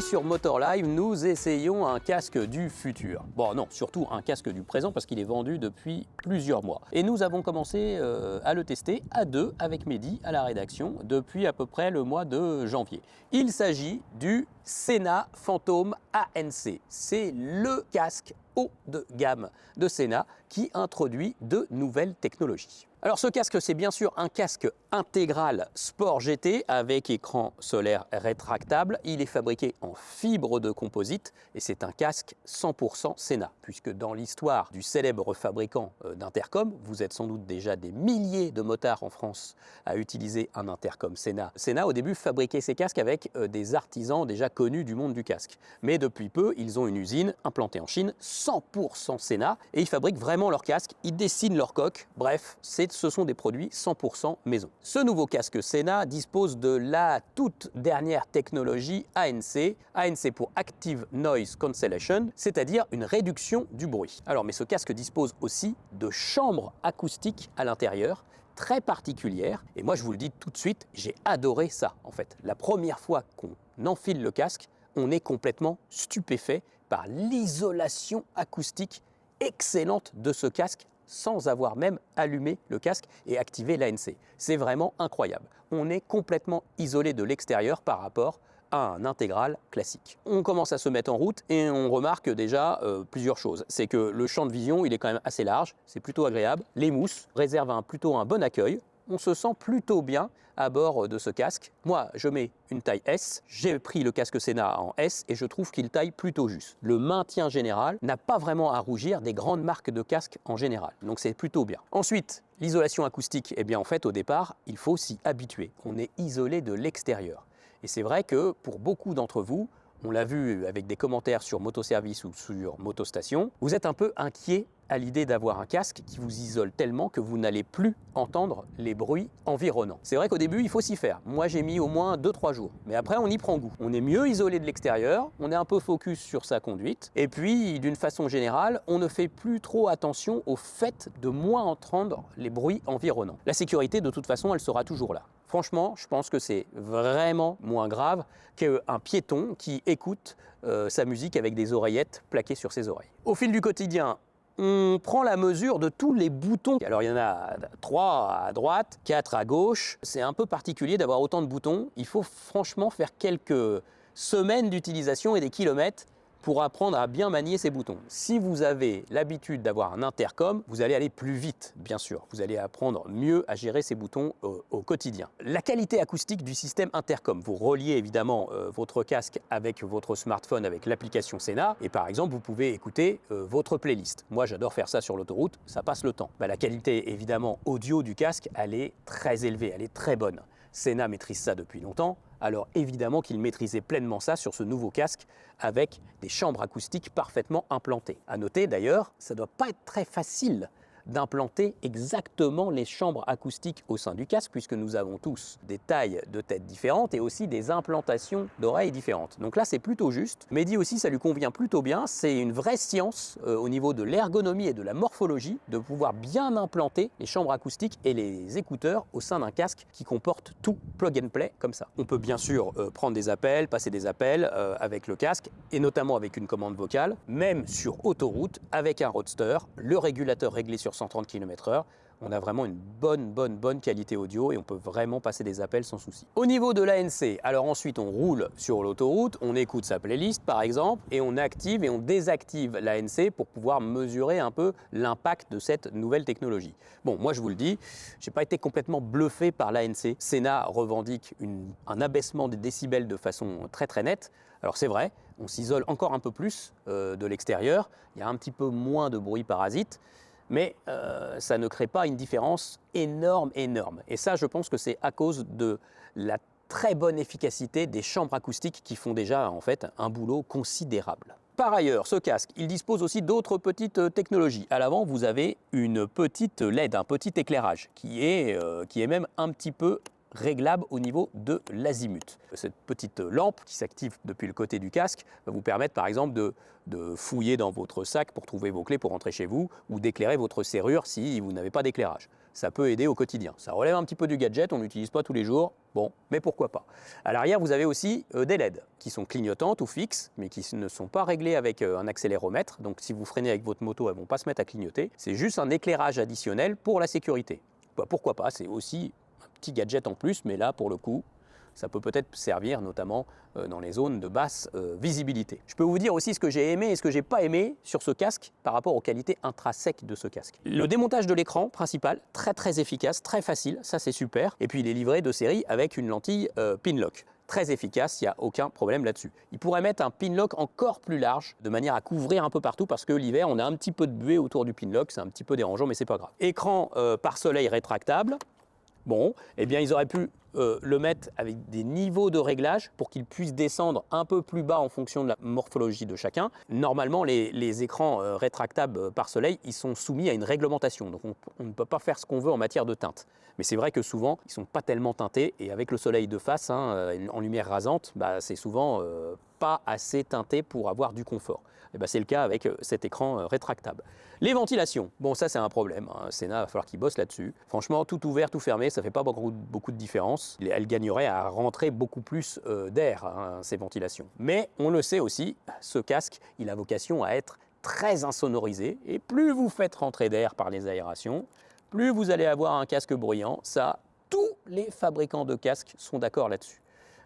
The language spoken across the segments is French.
Aujourd'hui sur Motor Live, nous essayons un casque du futur. Bon non, surtout un casque du présent parce qu'il est vendu depuis plusieurs mois. Et nous avons commencé à le tester à deux avec Mehdi à la rédaction depuis à peu près le mois de janvier. Il s'agit du Sena Phantom ANC. C'est le casque haut de gamme de Sena qui introduit de nouvelles technologies. Alors ce casque, c'est bien sûr un casque intégral Sport GT avec écran solaire rétractable. Il est fabriqué en fibre de composite et c'est un casque 100% Sena, puisque dans l'histoire du célèbre fabricant d'intercom, vous êtes sans doute déjà des milliers de motards en France à utiliser un intercom Sena. Sena au début fabriquait ces casques avec des artisans déjà connus du monde du casque. Mais depuis peu, ils ont une usine implantée en Chine, 100% Sena, et ils fabriquent vraiment leurs casques, ils dessinent leur coque, bref, ce sont des produits 100% maison. Ce nouveau casque Sena dispose de la toute dernière technologie ANC, ANC pour Active Noise Cancellation, c'est-à-dire une réduction du bruit. Alors, mais ce casque dispose aussi de chambres acoustiques à l'intérieur, très particulières, et moi je vous le dis tout de suite, j'ai adoré ça en fait. La première fois qu'on enfile le casque, on est complètement stupéfait par l'isolation acoustique excellente de ce casque sans avoir même allumé le casque et activé l'ANC. C'est vraiment incroyable. On est complètement isolé de l'extérieur par rapport à un intégral classique. On commence à se mettre en route et on remarque déjà plusieurs choses. C'est que le champ de vision, il est quand même assez large, c'est plutôt agréable. Les mousses réservent plutôt un bon accueil. On se sent plutôt bien à bord de ce casque. Moi, je mets une taille S. J'ai pris le casque Sena en S et je trouve qu'il taille plutôt juste. Le maintien général n'a pas vraiment à rougir des grandes marques de casques en général. Donc c'est plutôt bien. Ensuite, l'isolation acoustique, eh bien en fait au départ, il faut s'y habituer. On est isolé de l'extérieur. Et c'est vrai que pour beaucoup d'entre vous, on l'a vu avec des commentaires sur Motoservice ou sur Motostation, vous êtes un peu inquiet à l'idée d'avoir un casque qui vous isole tellement que vous n'allez plus entendre les bruits environnants. C'est vrai qu'au début, il faut s'y faire. Moi, j'ai mis au moins 2-3 jours. Mais après, on y prend goût. On est mieux isolé de l'extérieur, on est un peu focus sur sa conduite. Et puis, d'une façon générale, on ne fait plus trop attention au fait de moins entendre les bruits environnants. La sécurité, de toute façon, elle sera toujours là. Franchement, je pense que c'est vraiment moins grave qu'un piéton qui écoute sa musique avec des oreillettes plaquées sur ses oreilles. Au fil du quotidien, on prend la mesure de tous les boutons. Alors il y en a 3 à droite, 4 à gauche. C'est un peu particulier d'avoir autant de boutons. Il faut franchement faire quelques semaines d'utilisation et des kilomètres pour apprendre à bien manier ces boutons. Si vous avez l'habitude d'avoir un intercom, vous allez aller plus vite, bien sûr. Vous allez apprendre mieux à gérer ces boutons au quotidien. La qualité acoustique du système intercom. Vous reliez évidemment votre casque avec votre smartphone, avec l'application Sena, et par exemple, vous pouvez écouter votre playlist. Moi, j'adore faire ça sur l'autoroute, ça passe le temps. La qualité, évidemment, audio du casque, elle est très élevée, elle est très bonne. Sena maîtrise ça depuis longtemps. Alors évidemment qu'il maîtrisait pleinement ça sur ce nouveau casque avec des chambres acoustiques parfaitement implantées. À noter d'ailleurs, ça ne doit pas être très facile d'implanter exactement les chambres acoustiques au sein du casque puisque nous avons tous des tailles de tête différentes et aussi des implantations d'oreilles différentes. Donc là c'est plutôt juste. Mehdi aussi ça lui convient plutôt bien. C'est une vraie science au niveau de l'ergonomie et de la morphologie de pouvoir bien implanter les chambres acoustiques et les écouteurs au sein d'un casque qui comporte tout plug and play comme ça. On peut bien sûr prendre des appels, passer des appels avec le casque et notamment avec une commande vocale, même sur autoroute avec un roadster, le régulateur réglé sur 130 km/h, on a vraiment une bonne qualité audio et on peut vraiment passer des appels sans souci. Au niveau de l'ANC, alors ensuite on roule sur l'autoroute, on écoute sa playlist par exemple et on active et on désactive l'ANC pour pouvoir mesurer un peu l'impact de cette nouvelle technologie. Bon, moi je vous le dis, j'ai pas été complètement bluffé par l'ANC. Sena revendique un abaissement des décibels de façon très nette. Alors c'est vrai, on s'isole encore un peu plus de l'extérieur, il y a un petit peu moins de bruit parasite, mais ça ne crée pas une différence énorme. Et ça, je pense que c'est à cause de la très bonne efficacité des chambres acoustiques qui font déjà en fait un boulot considérable. Par ailleurs, ce casque, il dispose aussi d'autres petites technologies. À l'avant, vous avez une petite LED, un petit éclairage qui est même un petit peu réglable au niveau de l'azimut. Cette petite lampe qui s'active depuis le côté du casque va vous permettre par exemple de fouiller dans votre sac pour trouver vos clés pour rentrer chez vous ou d'éclairer votre serrure si vous n'avez pas d'éclairage. Ça peut aider au quotidien. Ça relève un petit peu du gadget, on n'utilise pas tous les jours, bon, mais pourquoi pas. À l'arrière, vous avez aussi des LED qui sont clignotantes ou fixes, mais qui ne sont pas réglées avec un accéléromètre. Donc si vous freinez avec votre moto, elles ne vont pas se mettre à clignoter. C'est juste un éclairage additionnel pour la sécurité. Bah, pourquoi pas, c'est aussi un petit gadget en plus, mais là, pour le coup, ça peut peut-être servir notamment dans les zones de basse visibilité. Je peux vous dire aussi ce que j'ai aimé et ce que j'ai pas aimé sur ce casque par rapport aux qualités intrinsèques de ce casque. Le démontage de l'écran principal, très efficace, très facile, ça c'est super. Et puis il est livré de série avec une lentille Pinlock. Très efficace, il n'y a aucun problème là-dessus. Il pourrait mettre un pinlock encore plus large, de manière à couvrir un peu partout, parce que l'hiver, on a un petit peu de buée autour du pinlock, c'est un petit peu dérangeant, mais c'est pas grave. Écran pare-soleil rétractable. Bon, eh bien ils auraient pu le mettre avec des niveaux de réglage pour qu'il puisse descendre un peu plus bas en fonction de la morphologie de chacun. Normalement, les écrans rétractables par soleil, ils sont soumis à une réglementation. Donc on ne peut pas faire ce qu'on veut en matière de teinte. Mais c'est vrai que souvent, ils ne sont pas tellement teintés. Et avec le soleil de face, en lumière rasante, bah, c'est souvent pas assez teinté pour avoir du confort. Et bah, c'est le cas avec cet écran rétractable. Les ventilations, bon ça c'est un problème, Sena, il va falloir qu'il bosse là-dessus. Franchement, tout ouvert, tout fermé, ça ne fait pas beaucoup de différence. Elle gagnerait à rentrer beaucoup plus d'air, ces ventilations. Mais on le sait aussi, ce casque, il a vocation à être très insonorisé. Et plus vous faites rentrer d'air par les aérations, plus vous allez avoir un casque bruyant. Ça, tous les fabricants de casques sont d'accord là-dessus.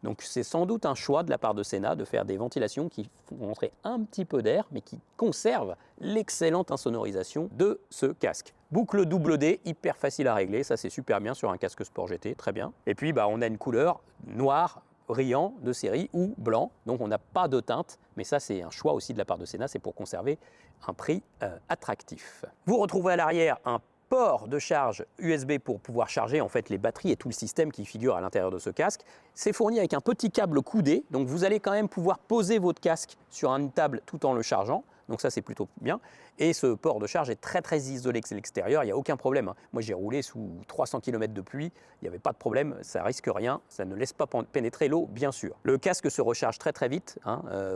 Donc c'est sans doute un choix de la part de Sena de faire des ventilations qui font rentrer un petit peu d'air, mais qui conservent l'excellente insonorisation de ce casque. Boucle double D, hyper facile à régler, ça c'est super bien sur un casque Sport GT, très bien. Et puis bah, on a une couleur noire, brillant de série ou blanc, donc on n'a pas de teinte, mais ça c'est un choix aussi de la part de Sena, c'est pour conserver un prix attractif. Vous retrouvez à l'arrière un port de charge USB pour pouvoir charger en fait les batteries et tout le système qui figure à l'intérieur de ce casque. C'est fourni avec un petit câble coudé, donc vous allez quand même pouvoir poser votre casque sur une table tout en le chargeant. Donc ça c'est plutôt bien. Et ce port de charge est très isolé de l'extérieur, il n'y a aucun problème. Moi j'ai roulé sous 300 km de pluie, il n'y avait pas de problème, ça risque rien, ça ne laisse pas pénétrer l'eau bien sûr. Le casque se recharge très vite,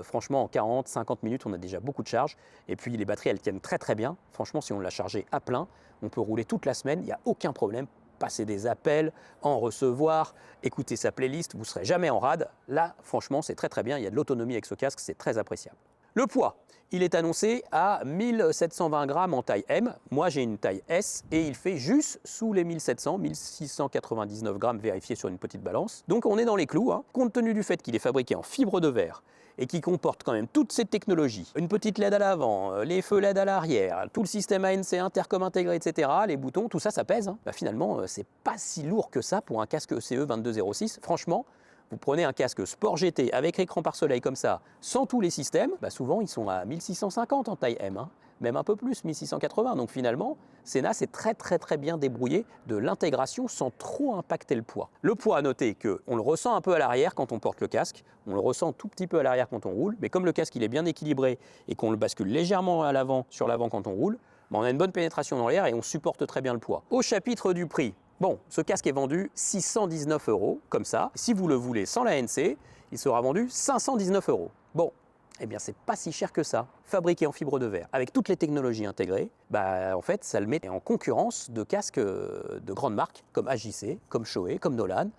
franchement en 40-50 minutes on a déjà beaucoup de charge. Et puis les batteries elles tiennent très bien, franchement si on l'a chargé à plein, on peut rouler toute la semaine, il n'y a aucun problème. Passer des appels, en recevoir, écouter sa playlist, vous ne serez jamais en rade. Là, franchement, c'est très bien, il y a de l'autonomie avec ce casque, c'est très appréciable. Le poids, il est annoncé à 1720 grammes en taille M. Moi, j'ai une taille S et il fait juste sous les 1700, 1699 grammes vérifiés sur une petite balance. Donc, on est dans les clous, compte tenu du fait qu'il est fabriqué en fibre de verre et qui comporte quand même toutes ces technologies, une petite LED à l'avant, les feux LED à l'arrière, tout le système ANC, intercom intégré, etc., les boutons, tout ça, ça pèse. Bah, finalement, c'est pas si lourd que ça pour un casque CE 2206. Franchement, vous prenez un casque Sport GT avec écran pare soleil comme ça, sans tous les systèmes, bah souvent ils sont à 1650 en taille M, même un peu plus, 1680. Donc finalement, Sena s'est très bien débrouillé de l'intégration sans trop impacter le poids. Le poids, à noter qu'on le ressent un peu à l'arrière quand on porte le casque, on le ressent tout petit peu à l'arrière quand on roule, mais comme le casque il est bien équilibré et qu'on le bascule légèrement à l'avant, sur l'avant quand on roule, bah on a une bonne pénétration dans l'air et on supporte très bien le poids. Au chapitre du prix, bon, ce casque est vendu 619 €, comme ça. Si vous le voulez sans l'ANC, il sera vendu 519 €. Bon, eh bien c'est pas si cher que ça. Fabriqué en fibre de verre, avec toutes les technologies intégrées, bah en fait ça le met en concurrence de casques de grandes marques, comme AJC, comme Shoei, comme Nolan.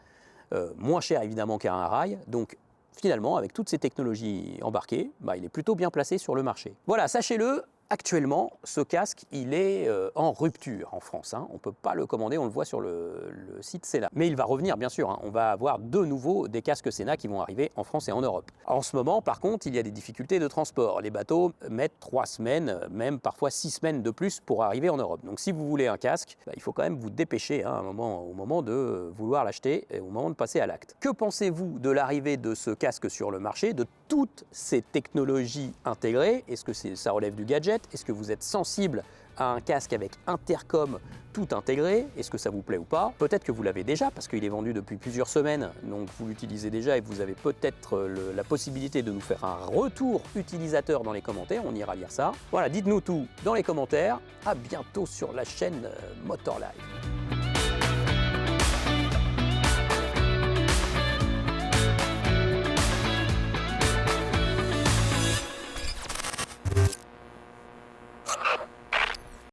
Moins cher évidemment qu'un Arai, donc finalement avec toutes ces technologies embarquées, bah, il est plutôt bien placé sur le marché. Voilà, sachez-le, actuellement, ce casque, il est en rupture en France. On ne peut pas le commander, on le voit sur le site Sena. Mais il va revenir, bien sûr. On va avoir de nouveau des casques Sena qui vont arriver en France et en Europe. En ce moment, par contre, il y a des difficultés de transport. Les bateaux mettent 3 semaines, même parfois 6 semaines de plus pour arriver en Europe. Donc si vous voulez un casque, bah, il faut quand même vous dépêcher au moment de vouloir l'acheter et au moment de passer à l'acte. Que pensez-vous de l'arrivée de ce casque sur le marché, de toutes ces technologies intégrées? Est-ce que ça relève du gadget? Est-ce que vous êtes sensible à un casque avec intercom tout intégré? Est-ce que ça vous plaît ou pas? Peut-être que vous l'avez déjà parce qu'il est vendu depuis plusieurs semaines, donc vous l'utilisez déjà et vous avez peut-être la possibilité de nous faire un retour utilisateur dans les commentaires, on ira lire ça. Voilà, dites-nous tout dans les commentaires. À bientôt sur la chaîne Motor Live.